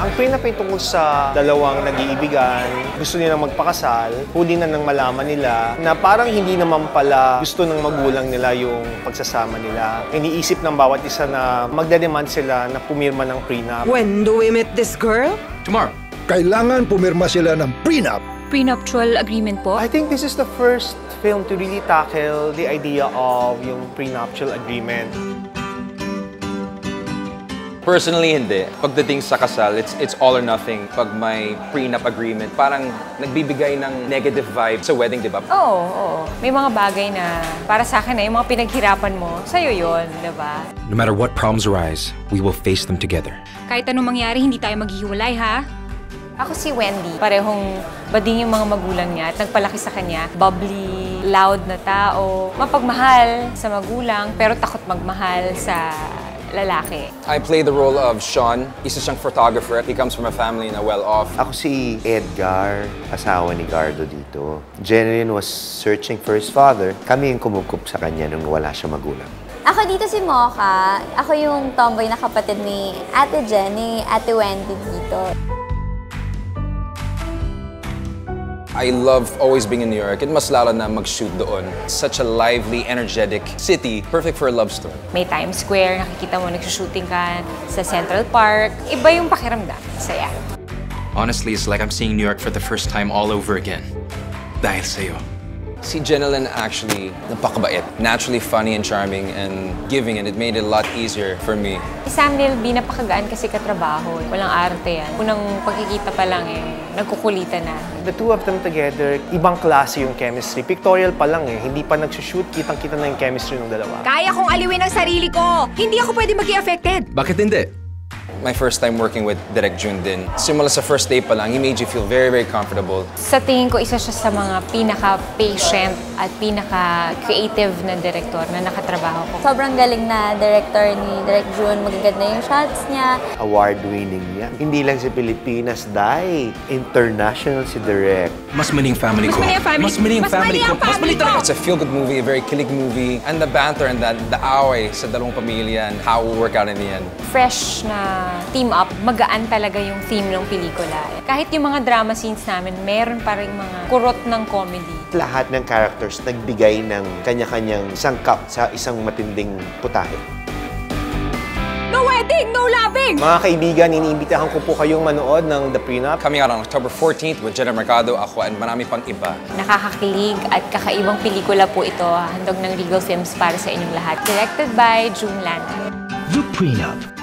Ang prenup ay tungkol sa dalawang nag-iibigan, gusto nilang magpakasal, huli na nang malaman nila na parang hindi naman pala gusto ng magulang nila yung pagsasama nila. Iniisip ng bawat isa na magdedemand sila na pumirma ng prenup. When do we meet this girl? Tomorrow. Kailangan pumirma sila ng prenup. Prenuptial agreement po? I think this is the first film to really tackle the idea of yung prenuptial agreement. Personally, hindi. Pagdating sa kasal, it's all or nothing. Pag may prenup agreement, parang nagbibigay ng negative vibe sa wedding, di ba? Oo. May mga bagay na para sa akin yung mga pinaghirapan mo, sa'yo yun, di ba? No matter what problems arise, we will face them together. Kahit anong mangyari, hindi tayo maghihiwalay, ha? Ako si Wendy. Parehong bading yung mga magulang niya at nagpalaki sa kanya. Bubbly, loud na tao, mapagmahal sa magulang, pero takot magmahal sa lalaki. I play the role of Sean. Isa siyang photographer. He comes from a family na well-off. Ako si Edgar, asawa ni Gardo dito. Jeneline was searching for his father. Kami yung kumukup sa kanya nung wala siya magulang. Ako dito si Mocha. Ako yung tomboy na kapatid ni Ate Jenny, Ate Wendy dito. I love always being in New York. It mas lalo na mag-shoot doon. Such a lively, energetic city. Perfect for a love story. May Times Square, nakikita mo nagsushooting ka sa Central Park. Iba yung pakiramdam. Saya. Honestly, it's like I'm seeing New York for the first time all over again. Dahil sa'yo. Si Jeneline actually napakabait. Naturally funny and charming and giving, and it made it a lot easier for me. Si Sam Neill, napakagaan kasi katrabaho. Walang arte yan. Unang pagkikita pa lang nagkukulitan na. The two of them together, ibang klase yung chemistry. Pictorial pa lang hindi pa nagsushoot, kitang-kita na yung chemistry ng dalawa. Kaya kong aliwin ang sarili ko! Hindi ako pwede maging affected! Bakit hindi? My first time working with Direk Jun din. Simula sa first day pa lang, he made you feel very, very comfortable. Sa tingin ko, isa siya sa mga pinaka-patient at pinaka-creative na director na nakatrabaho ko. Sobrang galing na director ni Direk Jun. Magaganda yung shots niya. Award-winning yan. Hindi lang sa Pilipinas, dahil international si Direk. Mas maling family ko. Mas mali ang family ko. Mas mali talaga. It's a feel-good movie, a very kilig movie. And the banter and the away sa dalawang pamilya and how it will work out in the end. Fresh na team-up, magaan talaga yung theme ng pelikula. Kahit yung mga drama scenes namin, meron pa rin mga kurot ng comedy. Lahat ng characters nagbigay ng kanya-kanyang sangkap sa isang matinding putahe. No wedding! No loving! Mga kaibigan, iniimbitahan ko po kayong manood ng The Prenup. Coming out on October 14th with Jenna Mercado, ako, and marami pang iba. Nakakakilig at kakaibang pelikula po ito. Handog ng Regal Films para sa inyong lahat. Directed by June Lana. The Prenup.